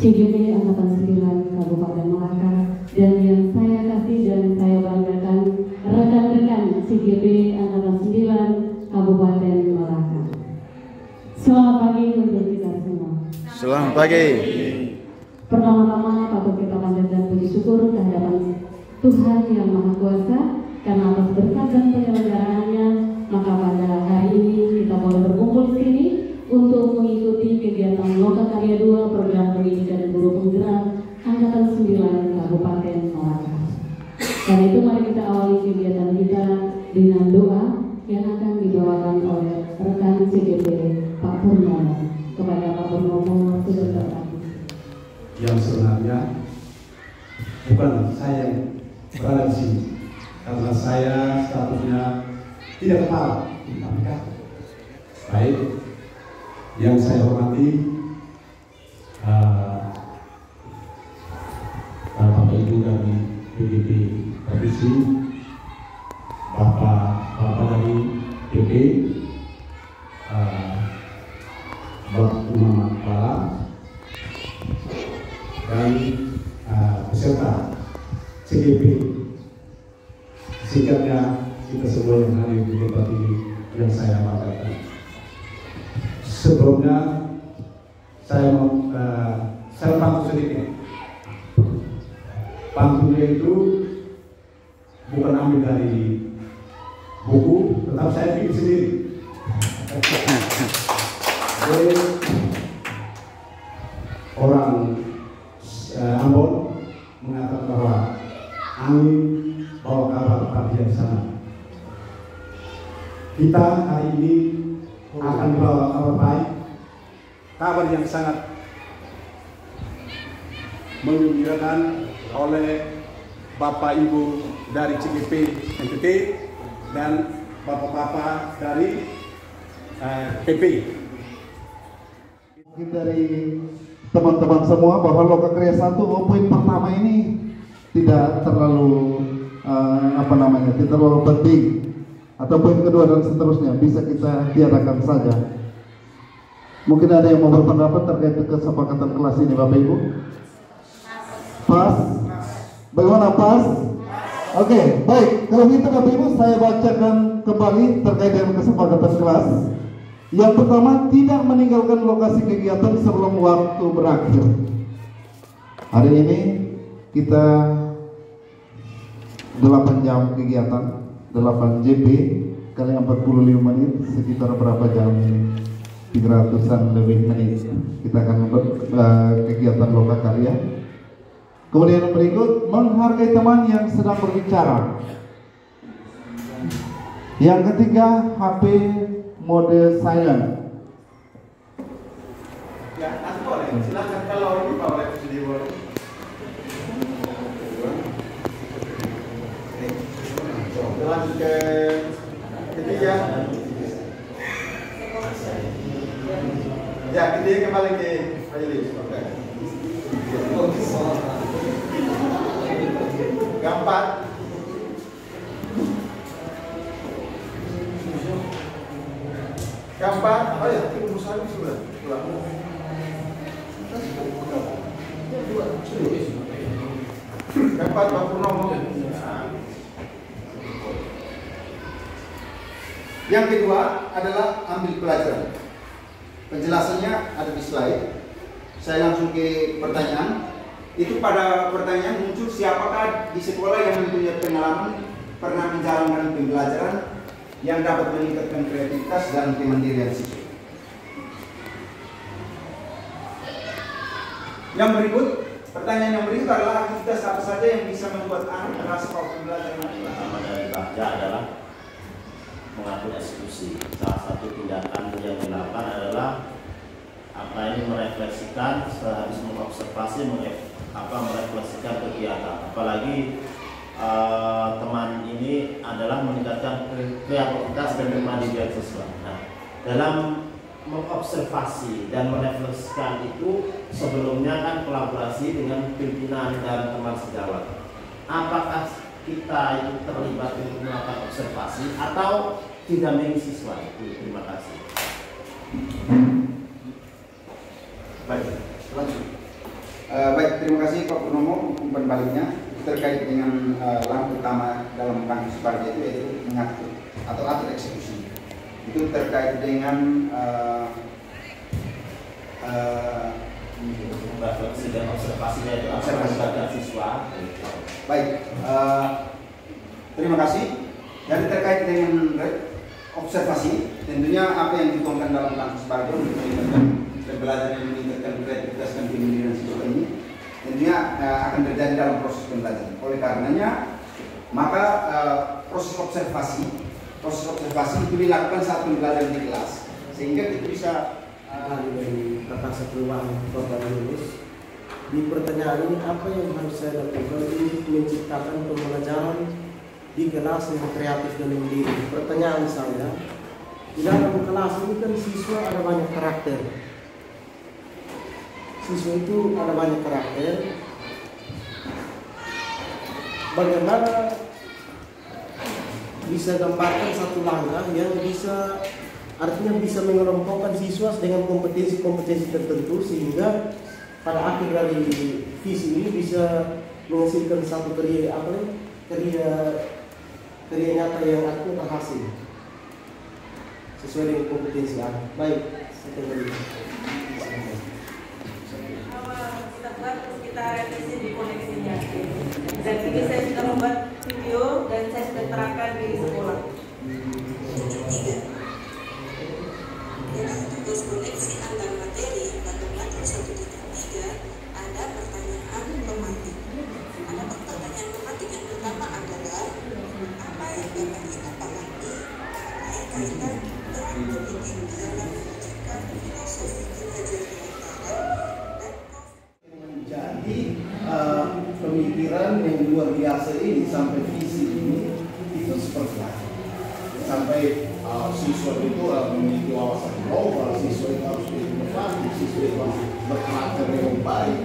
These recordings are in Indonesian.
CGP Angkatan 9 Kabupaten Malaka, dan yang saya kasih dan saya banggakan rekan-rekan CGP Angkatan 9 Kabupaten Malaka. Selamat pagi untuk kita semua. Selamat pagi. Pertama-tama patut kita panjatkan puji syukur kehadapan Tuhan Yang Maha Kuasa karena atas berkat dan penyelenggaraannya, maka pada hari ini kita boleh berkumpul di sini untuk mengikuti kegiatan Lokakarya 2 Program Pendidikan Guru Penggerak Angkatan 9 Kabupaten Malaka. Karena itu mari kita awali kegiatan kita dengan doa yang akan dibawakan oleh rekan CGP Pak Purnomo. Kepada Pak Purnomo, sudah berkati. Yang sebenarnya bukan saya yang berada di sini, karena saya statusnya tidak kepala, tapi kan baik. Yang saya hormati Bapak Ibu dari PGP Provinsi, Bapak dari PP, Bapak Muhammad Kepala, dan peserta CGP. Singkatnya, kita semua yang hadir di tempat ini yang saya banggakan. Sebelumnya saya bantu sedikit. Bantunya itu bukan ambil dari buku, tetap saya bikin sendiri. Jadi, orang Ambon mengatakan bahwa angin bawa kabar pagi di sana. Kita hari ini akan dibawa kabar baik, kabar yang sangat menggembirakan oleh Bapak Ibu dari CGP NTT dan Bapak-Bapak dari PP. Dari teman-teman semua bahwa Lokakarya 1 poin pertama ini tidak terlalu tidak terlalu penting, atau poin kedua dan seterusnya bisa kita tiadakan saja. Mungkin ada yang mau berpendapat terkait kesepakatan kelas ini, Bapak Ibu? Pas? Bagaimana pas? Oke, baik. Kalau gitu Bapak Ibu, saya bacakan kembali terkait dengan kesepakatan kelas. Yang pertama, tidak meninggalkan lokasi kegiatan sebelum waktu berakhir. Hari ini kita 8 jam kegiatan, 8 JP kali 45 menit, sekitar berapa jam ini? 300-an lebih menit. Kita akan kegiatan Lokakarya. Kemudian yang berikut, menghargai teman yang sedang berbicara. Yang ketiga, HP mode silent. Ya, nanti boleh. Silakan kalau ini boleh sedih boleh. Lanjut ke ketiga. Ya, ketiga kembali ke majelis. Keempat. Keempat, oh ya, itu Musa sudah pulang. Keempat, Pak Purnomo. Yang kedua adalah ambil pelajaran. Penjelasannya ada di slide. Saya langsung ke pertanyaan. Itu pada pertanyaan muncul siapakah di sekolah yang mempunyai pengalaman pernah menjalankan pembelajaran yang dapat meningkatkan kreativitas dan kemandirian siswa. Yang berikut, pertanyaan yang berikut adalah aktivitas apa saja yang bisa membuat anak merasa bahwa pembelajaran pertama dari baca adalah mengatur eksekusi. Salah satu tindakan yang dilakukan adalah merefleksikan, sehabis mengobservasi, merefleksikan kegiatan. Apalagi teman ini adalah meningkatkan kreativitas dan kemandirian siswa. Nah, dalam mengobservasi dan merefleksikan itu sebelumnya kan kolaborasi dengan pimpinan dan teman sejawat. Apakah kita itu terlibat untuk melakukan observasi atau didampingi siswa? Terima kasih. Baik, lanjut. Itu terkait dengan observasinya itu observasi terhadap siswa. Baik, terima kasih. Dan terkait dengan observasi, tentunya apa yang dituangkan dalam kampus baru untuk meningkatkan pembelajaran yang meningkatkan kreativitas dan kemandirian siswa ini, tentunya akan terjadi dalam proses pembelajaran. Oleh karenanya, maka proses observasi itu dilakukan saat pembelajaran di kelas, sehingga kita bisa dari kata peluang korban lulus. Di pertanyaan ini, apa yang harus saya lakukan untuk menciptakan pembelajaran di kelas yang kreatif dan mandiri? Pertanyaan saya, di dalam kelas ini kan siswa ada banyak karakter. Siswa itu ada banyak karakter. Bagaimana bisa gambarkan satu langkah yang bisa, artinya bisa mengelompokkan siswa dengan kompetensi-kompetensi tertentu, sehingga pada akhir dari visi ini bisa menghasilkan satu karya nyata yang artinya berhasil sesuai dengan kompetensi anak. Baik, saya kembali. Kita buat, terus kita revisi di koneksinya. Dan ini saya sudah membuat video dan saya sudah terapkan di sekolah. Dalam tugas koneksi antar materi pada materi 1.3 ada pertanyaan pematik. Ada pertanyaan pematik yang pertama adalah apa yang Bapak Ina pahami mengenai kaitan peran politik dalam mewujudkan filosofi kemajuan dan Jadi pemikiran yang luar biasa ini sampai visi ini itu seperti apa? Sampai siswa itu memiliki wawasan global, siswa itu harus berinovasi, siswa itu harus berkarakter yang baik.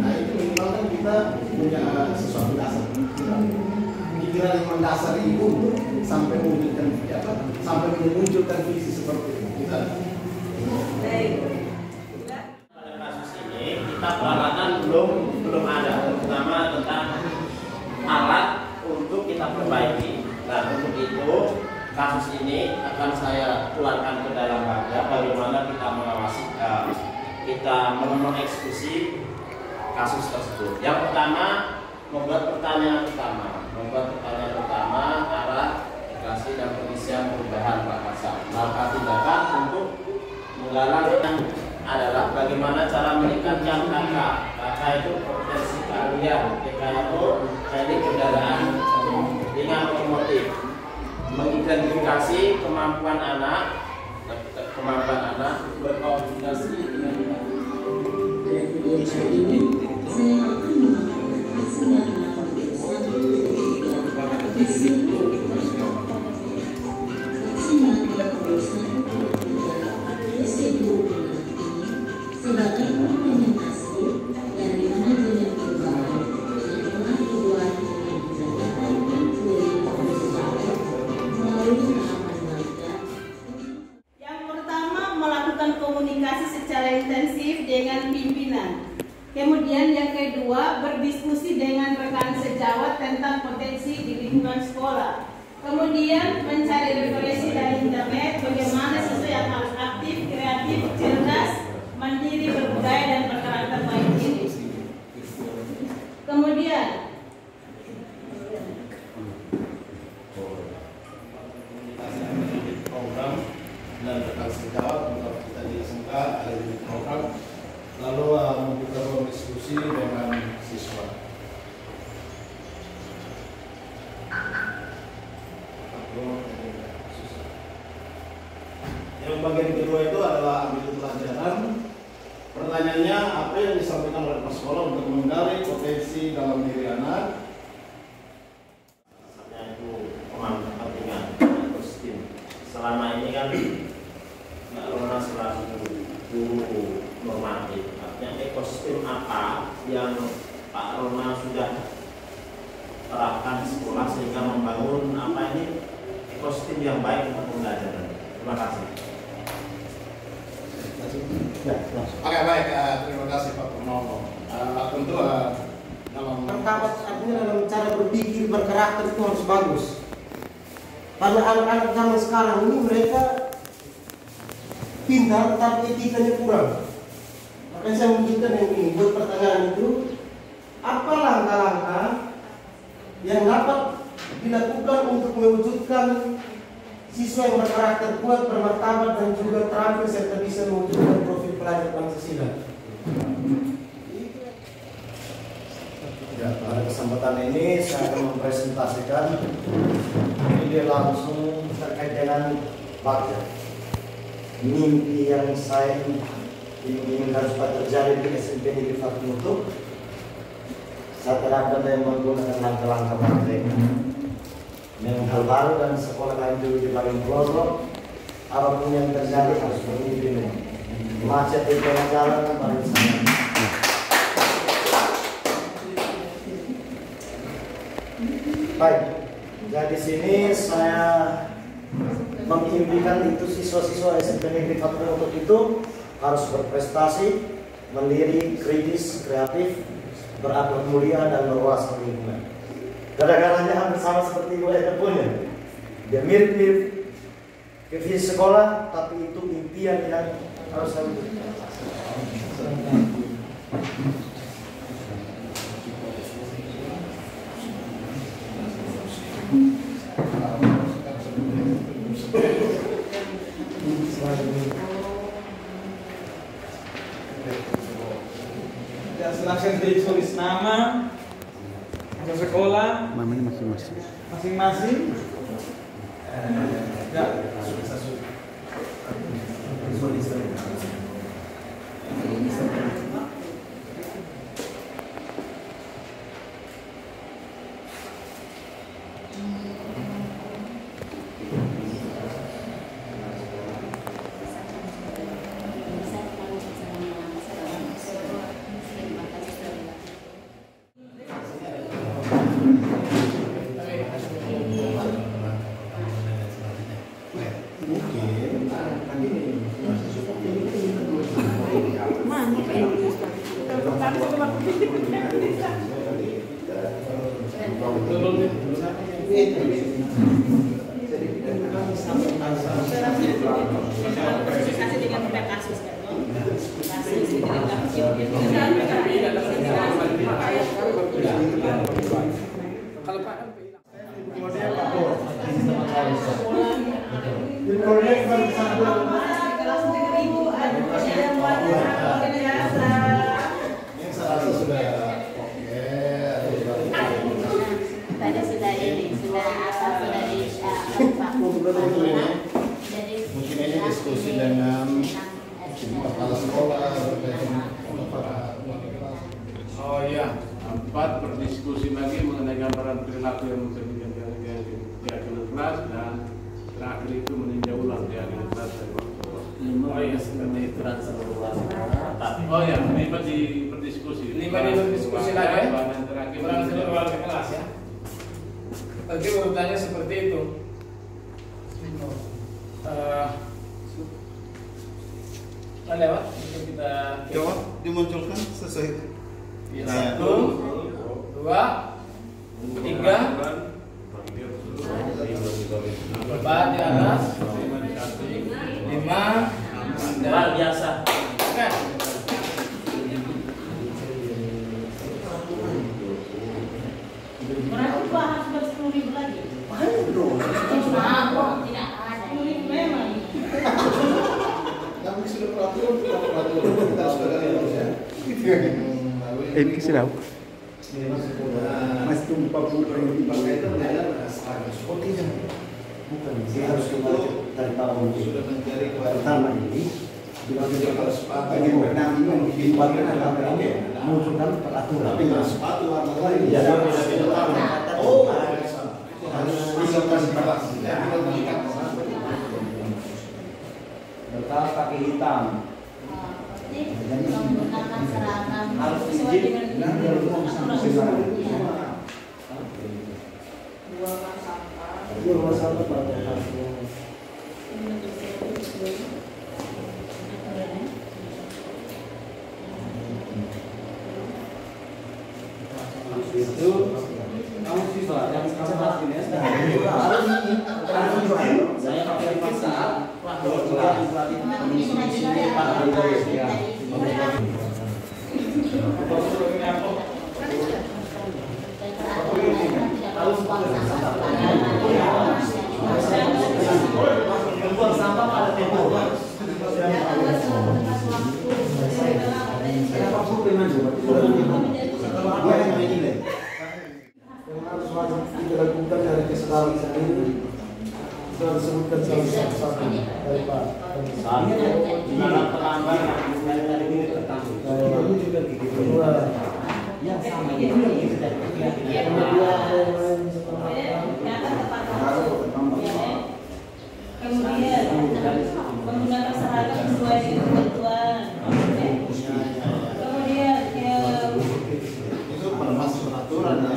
Nah itu minimal kan kita punya sesuatu dasar pikiran yang mendasar itu sampai memunculkan visi seperti itu. Baik. Pada kasus ini kita peralatan belum ada, terutama tentang alat untuk kita perbaiki. Nah untuk itu kasus ini akan saya keluarkan ke dalam baga bagaimana kita mengawasi, kita mengeksekusi kasus tersebut. Yang pertama, membuat pertanyaan utama arah edukasi dan pengisian perubahan bakasan. Langkah tindakan untuk menggalang adalah bagaimana cara meningkatkan KK itu potensi keahlian, TK itu teknik kendaraan dengan otomotif, mengidentifikasi kemampuan anak berkoordinasi dengan komunikasi secara intensif dengan pimpinan. Kemudian yang kedua, berdiskusi dengan rekan sejawat tentang potensi di lingkungan sekolah. Kemudian mencari referensi dari internet bagaimana siswa yang harus aktif, kreatif, cerdas, mandiri, berbudaya dan berkarakter baik ini. Kemudian program dan rekan sejawat untuk kita di SMK ada di program, lalu membuka ruang diskusi dengan siswa. Yang bagian kedua itu adalah ambil pelajaran. Pertanyaannya, apa yang disampaikan oleh kepala sekolah untuk mengenali potensi dalam diri anak? itu kepentingan ekosistem. Selama ini kan Mbak Rona selalu guru normatif. Artinya ekosistem apa yang Pak Rona sudah terapkan di sekolah sehingga membangun apa ini ekosistem yang baik untuk pembelajaran. Terima kasih. Oke, baik, terima kasih Pak Purnomo. Tentu dalam pertama, artinya dalam cara berpikir berkarakter itu harus bagus. Karena anak-anak zaman sekarang ini mereka pintar tapi etikanya kurang. Makanya saya munculkan yang ini buat pertanyaan itu, apa langkah-langkah yang dapat dilakukan untuk mewujudkan siswa yang berkarakter kuat, bermartabat dan juga terampil serta bisa mewujudkan profil pelajar Pancasila. Ya, pada kesempatan ini saya akan mempresentasikan video langsung terkait dengan Bagja. Mimpi yang saya inginkan supaya terjadi di SMP Negeri Fatmutu, saya terapkan dan menggunakan langkah-langkah Bagja. Dengan hal baru dan sekolah lain dulu di bagian pelosok, apapun yang terjadi harus bermimpi. Macet di tengah jalan dan paling sama. Baik, jadi sini saya mengimpikan itu siswa-siswa SMP Negeri Fatmutu itu harus berprestasi, mandiri, kritis, kreatif, berakhlak mulia dan berwawasan lingkungan. Kadang-kadangnya hampir sama seperti Ibu Eda punya. Dia mirip-mirip ke visi sekolah, tapi itu impian yang harus saya wujudkan. Ya, silahkan ditulis nama, sekolah, namanya masing-masing. Ya. Mungkin ini diskusi dengan kepala sekolah Oh iya, 4 berdiskusi lagi mengenai gambaran perilaku yang mencerminkan di akhir kelas, dan terakhir itu meninjau ulang di akhir kelas dari waktu. Oh iya, seperti itu dan seluruh. Oh iya, ini berdiskusi. Ini berdiskusi lagi ya. Dan terakhir Kurang seluruh kelas ya. Tadi urutannya seperti itu. Lewat kita coba dimunculkan sesuai itu. Ya, 1, 2, 3, 4 di atas, 5, Luar biasa. kan? Berarti Pak harus ber10.000 lagi. Tidak ada. 10.000 memang. Kami sudah peraturan kita sudah ya. Ini sudah. Mas tumpah bukan yang dipakai itu Oh tidak, bukan. Dia harus kembali dari tahun Sudah mencari pertama ini. Bagian pendamping yang Dibagian antara ini menunjukkan peraturan. tapi nggak sepatu warna lain. Ya, Oh, harus bisa kasih kelas. Berkas pakai hitam. Menggunakan seragam Harus sesuai izin. dengan Dua masalah pada Itu kamu siswa yang sekarang ini ya. saya pakai pasal sini Pak Menteri ya. Buang sampah pada tempo. Kita lakukan dari kesalahan ini sudah disebutkan satu dari Pak. Dalam terlambat dari ini tertanggung. Ini juga kedua. Yang sama itu yang Kemudian menggunakan seragam sesuai dengan ketentuan. Kemudian itu masih peraturan ya.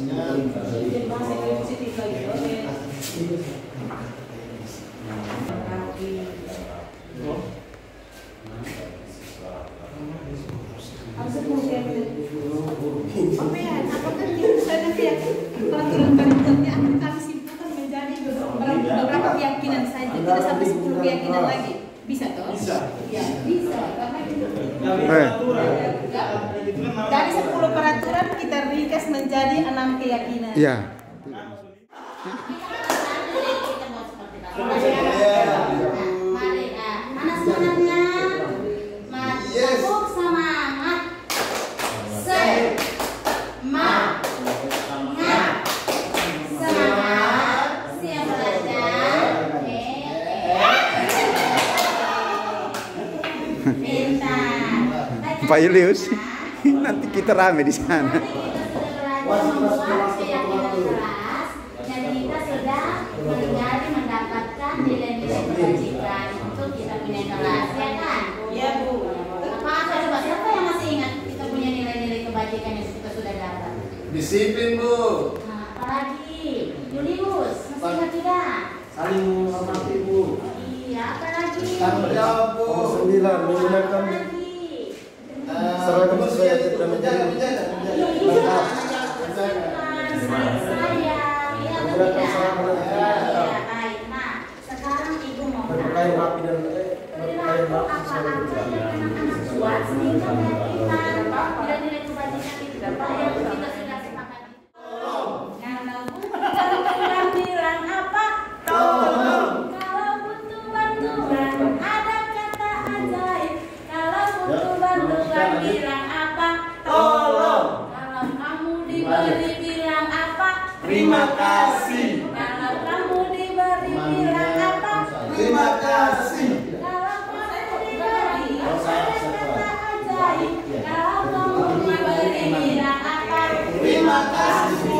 Kelasnya peraturan berikutnya akan kami simpulkan menjadi beberapa keyakinan saja, tidak sampai 10 keyakinan lagi. Bisa toh? Bisa. Ya, bisa. Karena dari 10 peraturan kita ringkas menjadi 6 keyakinan. Iya. Mari, mana semangatnya? Tepuk semangat. Semangat. Semangat. Siap belajar. Pintar. Pak Julius, nanti kita rame di sana. Dan kita sudah menjadi mendapatkan nilai-nilai kebajikan untuk kita punya kelas, ya kan? Ya Bu. Apa coba siapa yang masih ingat kita punya nilai-nilai kebajikan yang kita sudah dapat? Disiplin Bu. Nah, apalagi Julius masih ingat tidak? Saling menghormati Bu. Iya, apalagi? Tanggung jawab Bu. 9 menggunakan seragam sesuai aturan menjaga. Baik. Nah, sekarang Ibu mau berpakaian rapi dan apa-apa yang anak-anak buat sehingga kita nilai kebajikan itu dapat yang kita sudah sepakati. Kalau butuh bilang apa? Tolong. Kalau butuh bantuan ada kata ajaib. Kalau butuh bantuan bilang apa? Tolong. Kalau kamu diberi bilang apa? Terima kasih. Kalau kamu diberi bilang apa? Terima kasih. Kalau kamu diberi kata ajaib. Kalau kamu diberi bilang apa? Terima kasih.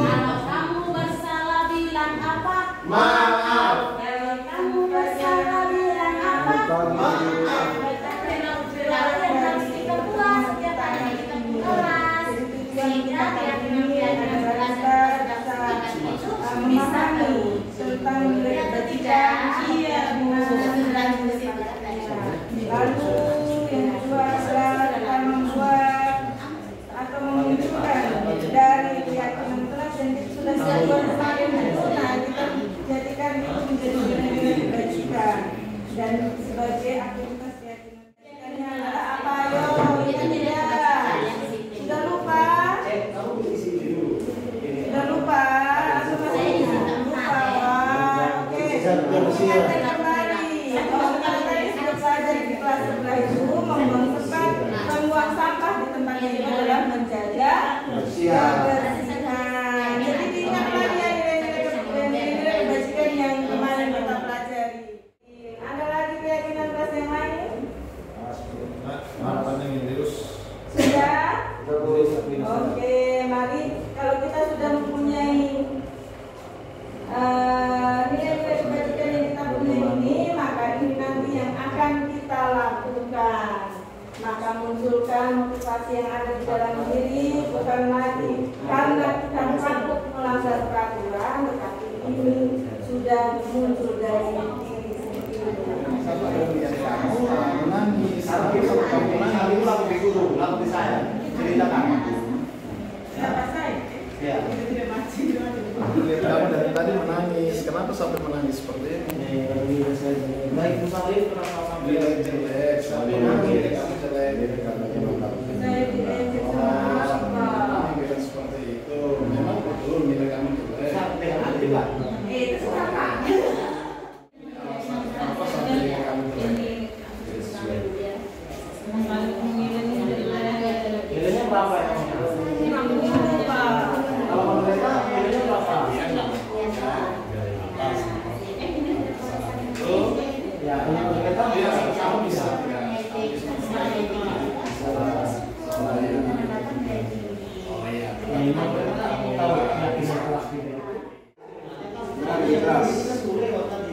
Kalau kamu bersalah bilang apa? Maaf. Kalau kamu bersalah bilang apa? Maaf. Yang harus kita buat setiap hari kita kelas sehingga keyakinan belajar itu bisa tentang nilai kebajikan. Iya Bu. Lalu yang kedua adalah kita membuat atau menunjukkan dari keyakinan kelas yang kita sudah siapkan kemarin itu, nah kita jadikan itu menjadi nilai kebajikan dan sebagai aktivitas keyakinan. Keyakinannya adalah apa? Yo, itu tidak. Sudah lupa? Sudah lupa? Atau masih lupa? Oke. Ingatkan kembali. Kalau kita tadi sudah belajar di kelas sebelah itu membuang tempat, membuang sampah di tempat itu adalah menjaga kebersihan. Jadi diingat lagi ya nilai-nilai kebajikan yang kemarin kita pelajari. Ada lagi keyakinan kelas yang lain? Sudah? Oke, mari kalau kita sudah mempunyai nilai-nilai kebajikan yang kita punya ini, maka ini nanti yang akan kita lakukan. Maka munculkan motivasi yang ada di dalam diri, bukan lagi karena kita takut melanggar peraturan, tetapi ini sudah muncul dari diri sendiri. menangis, kamu hari ulang di guru, lalu di saya ceritakan. Siapa saya? Ya. Kamu dari tadi menangis. Kenapa sampai menangis seperti ini? baik musawir kenapa kamu jelek, tapi nanti kamu jelek. Saya tidak kenapa. Bukan seperti itu. Memang betul nilai kamu jelek. Sampai hati lah. Itu sama. Apa sampai nilai kamu jelek? Nilainya berapa ya? Kalau menurut kita nilainya berapa? Ya, menurut kita kamu bisa. Ikhlas.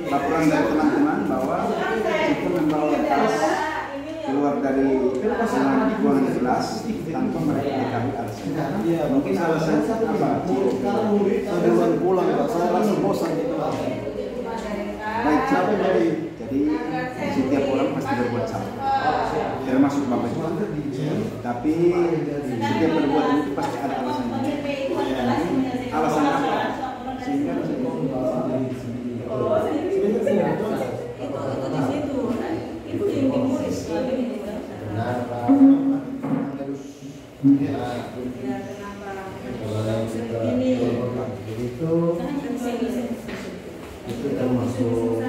Laporan dari teman-teman bahwa itu membawa tas keluar dari ruangan kelas tanpa mereka diketahui alasan. Iya, mungkin alasannya apa? Kalau murid saya duluan pulang, Pak. Saya rasa bosan gitu. Baik, capek jadi setiap orang pasti berbuat salah, termasuk Bapak juga. Tapi setiap perbuatan itu pasti ada alasannya. Alasan apa? Sehingga itu termasuk